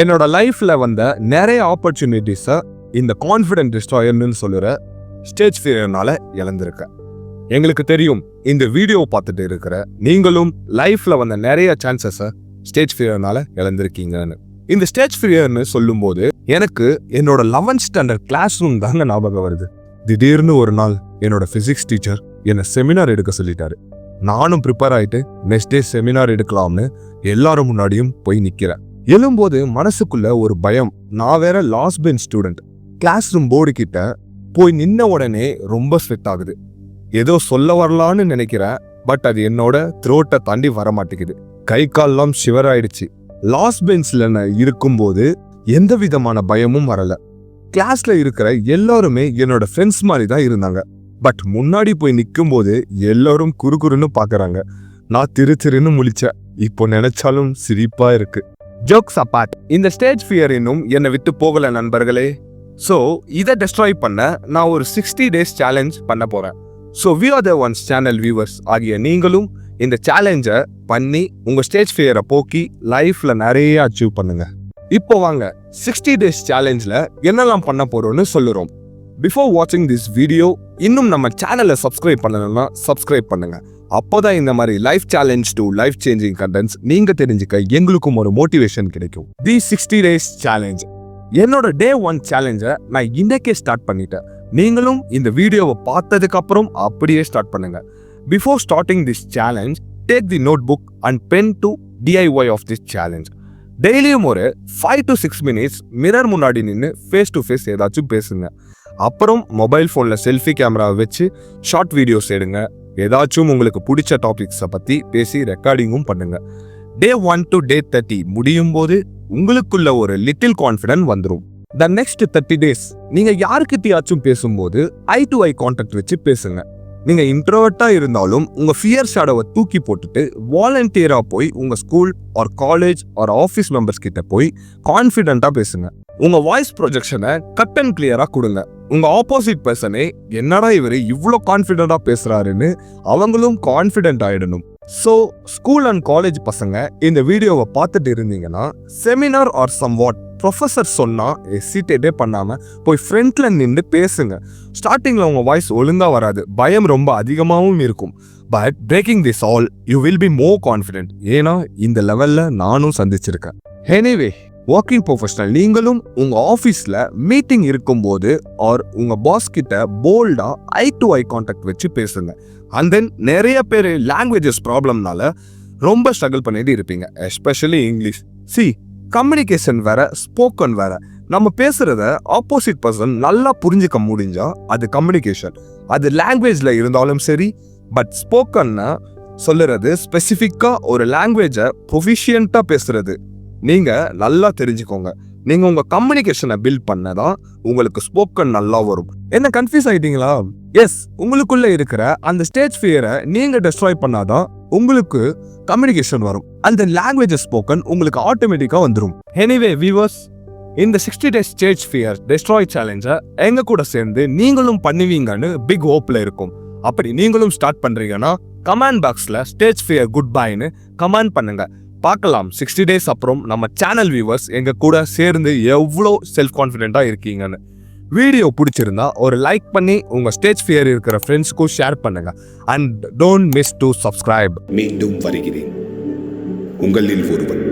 என்னோட லைஃப்ல வந்த நிறைய ஆப்பர்ச்சுனிட்டிஸை இந்த கான்ஃபிடென்ட் டிஸ்ட்ராயர்னு சொல்லுற ஸ்டேஜ் ஃபியர்னால இழந்திருக்கேன். எங்களுக்கு தெரியும், இந்த வீடியோ பார்த்துட்டு இருக்கிற நீங்களும் லைஃப்ல வந்த நிறைய சான்சஸை ஸ்டேஜ் ஃபியர்னால இழந்திருக்கீங்கன்னு. இந்த ஸ்டேஜ் ஃபியர்னு சொல்லும்போது எனக்கு என்னோட 11th ஸ்டாண்டர்ட் கிளாஸ் ரூம் தாங்க ஞாபகம் வருது. திடீர்னு ஒரு நாள் என்னோட பிசிக்ஸ் டீச்சர் என்னை செமினார் எடுக்க சொல்லிட்டாரு. நானும் ப்ரிப்பேர் ஆயிட்டு நெக்ஸ்ட் டே செமினார் எடுக்கலாம்னு எல்லாரும் முன்னாடியும் போய் நிக்கிறேன். எழும்போது மனசுக்குள்ள ஒரு பயம். நான் வேற last bench student. Classroom board கிட்ட போய் நின்ன உடனே ரொம்ப ஸ்வெட் ஆகுது. ஏதோ சொல்ல வரலான்னு நினைக்கிறேன், பட் அது என்னோட த்ரோட்டை தாண்டி வர மாட்டேங்குது. கை கால்லாம் ஷிவர் ஆயிடுச்சு. லாஸ்ட் பெஞ்ச்ல நான் இருக்கும்போது எந்த விதமான பயமும் வரல. கிளாஸ்ல இருக்கிற எல்லாருமே என்னோட ஃப்ரெண்ட்ஸ் மாதிரி தான் இருந்தாங்க. பட் முன்னாடி போய் நிற்கும் போது எல்லாரும் குறுகுறுன்னு பாக்குறாங்க. நான் திருன்னு முழிச்சேன். இப்போ நினைச்சாலும் சிரிப்பா இருக்கு. ஜோக்ஸ் அப்பார்ட், இந்த ஸ்டேஜ் ஃபியர் இன்னும் என்னை விட்டு போகல நண்பர்களே. ஸோ இதை டெஸ்ட்ராய் பண்ண நான் ஒரு 60 days சேலஞ்ச் பண்ண போறேன். So we are the ones channel viewers ஆகிய நீங்களும் இந்த சேலஞ்சை பண்ணி உங்க ஸ்டேஜ் ஃபியரை போக்கி லைஃப்ல நிறைய அச்சீவ் பண்ணுங்க. இப்போ வாங்க 60 days சேலஞ்சில் என்னெல்லாம் பண்ண போறோம்னு சொல்லுறோம். பிஃபோர் வாட்சிங் திஸ் வீடியோ இன்னும் நம்ம சேனலை சப்ஸ்கிரைப் பண்ணணும்னா சப்ஸ்கிரைப் பண்ணுங்க. அப்போதான் இந்த மாதிரி life challenge to life changing contents நீங்க தெரிஞ்சுக்க எங்களுக்கும் ஒரு மோட்டிவேஷன் கிடைக்கும். தி 60 days சேலஞ்ச் என்னோட Day 1 சேலஞ்சை நான் இன்னைக்கே ஸ்டார்ட் பண்ணிட்டேன். நீங்களும் இந்த வீடியோவை பார்த்ததுக்கு அப்புறம் அப்படியே ஸ்டார்ட் பண்ணுங்க. Before starting this challenge, take the notebook and pen to DIY of this challenge. டெய்லியும் ஒரு 5 to 6 minutes மிரர் முன்னாடி நின்று ஃபேஸ் டு ஃபேஸ் ஏதாச்சும் பேசுங்க. அப்புறம் மொபைல் ஃபோனில் செல்ஃபி கேமராவை வச்சு ஷார்ட் வீடியோஸ் எடுங்க. ஏதாச்சும் உங்களுக்கு பிடிச்ச டாபிக்ஸை பற்றி பேசி ரெக்கார்டிங்கும் பண்ணுங்க. Day 1 to Day 30 முடியும் போது உங்களுக்குள்ள ஒரு லிட்டில் கான்ஃபிடென்ட் வந்துடும். த நெக்ஸ்ட் 30 days நீங்க யாருக்கிட்டையாச்சும் பேசும்போது ஐ டு ஐ கான்டாக்ட் வச்சு பேசுங்க. நீங்க இன்ட்ரோவர்ட்டா இருந்தாலும் உங்க ஃபியர் ஷேடோவை தூக்கி போட்டுட்டு வாலண்டியரா போய் உங்க school or college or office members கிட்ட போய் கான்ஃபிடென்ட்டா பேசுங்க. உங்க வாய்ஸ் ப்ரொஜெக்ஷனை கட் அண்ட் கிளியரா கொடுங்க. உங்க ஆப்போசிட் பர்சனே என்னடா இவரு இவ்வளோ கான்ஃபிடென்ட்டா பேசுறாருன்னு அவங்களும் கான்ஃபிடென்ட் ஆயிடணும். ஸோ ஸ்கூல் அண்ட் காலேஜ் பசங்க இந்த வீடியோவை பார்த்துட்டு இருந்தீங்கன்னா seminar or some what professor சொன்னா ஹெசிடேட்டே பண்ணாம போய் ஃப்ரண்ட்ல நின்று பேசுங்க. ஸ்டார்டிங்ல உங்க வாய்ஸ் ஒழுங்கா வராது, பயம் ரொம்ப அதிகமாகவும் இருக்கும். But breaking this all you will be more confident. ஏன்னா இந்த லெவல்ல நானும் சந்திச்சிருக்கேன். எனிவே, ஒர்க்கிங் ப்ரொஃபஷனல் நீங்களும் உங்க ஆஃபீஸ்ல மீட்டிங் இருக்கும்போது ஆர் உங்க பாஸ் கிட்ட போல்டா ஐ டு ஐ கான்டாக்ட் வச்சு பேசுங்க. அண்ட் தென் நிறைய பேர் லாங்குவேஜஸ் ப்ராப்ளம்னால ரொம்ப ஸ்ட்ரகிள் பண்ணிட்டு இருப்பீங்க, எஸ்பெஷலி இங்கிலீஷ். கம்யூனிகேஷன் வேற, ஸ்போக்கன் வேற. நம்ம பேசுறத ஆப்போசிட் பர்சன் நல்லா புரிஞ்சுக்க முடிஞ்சா அது கம்யூனிகேஷன். அது லாங்குவேஜ்ல இருந்தாலும் சரி. பட் ஸ்போக்கன்னா சொல்லுறது ஸ்பெசிஃபிக்கா ஒரு லாங்குவேஜை ப்ரொஃபிஷியன்ட்டா பேசுறது. நீங்க நல்லா தெரிஞ்சுக்கோங்க, நீங்க உங்க கம்யூனிகேஷனை பில்ட் பண்ணதான் உங்களுக்கு ஸ்போக்கன் நல்லா வரும். என்ன கன்ஃபியூஸ் ஆயிட்டீங்களா? எஸ், உங்களுக்குள்ள இருக்கிற அந்த ஸ்டேஜ் ஃபியரை நீங்க டெஸ்ட்ராய் பண்ணாதான் உங்களுக்கு கம்யூனிகேஷன் வரும். அந்த லாங்குவேஜ் ஸ்போக்கன் உங்களுக்கு ஆட்டோமேட்டிக்கா வந்துடும். எனிவே வியூவர்ஸ், இந்த 60 days ஸ்டேஜ் ஃபியர் டெஸ்ட்ராய் சேலஞ்சை எங்க கூட சேர்ந்து நீங்களும் பண்ணுவீங்கன்னு பிக் ஹோப்ல இருக்கும். அப்படி நீங்களும் ஸ்டார்ட் பண்றீங்கன்னா கமெண்ட் பாக்ஸ்ல ஸ்டேஜ் ஃபியர் குட் பைன்னு கமெண்ட் பண்ணுங்க. பார்க்கலாம் 60 days அப்புறம் நம்ம சேனல் வியூவர்ஸ் எங்க கூட சேர்ந்து எவ்வளோ செல்ஃப் கான்ஃபிடென்ட்டா இருக்கீங்கன்னு. வீடியோ பிடிச்சிருந்தா ஒரு லைக் பண்ணி உங்க ஸ்டேஜ் ஃபியர் இருக்கிற ஃப்ரெண்ட்ஸ்க்கும் ஷேர் பண்ணுங்க. And don't miss to subscribe. மீண்டும் வருகிறேன், உங்களில் ஒருவன்.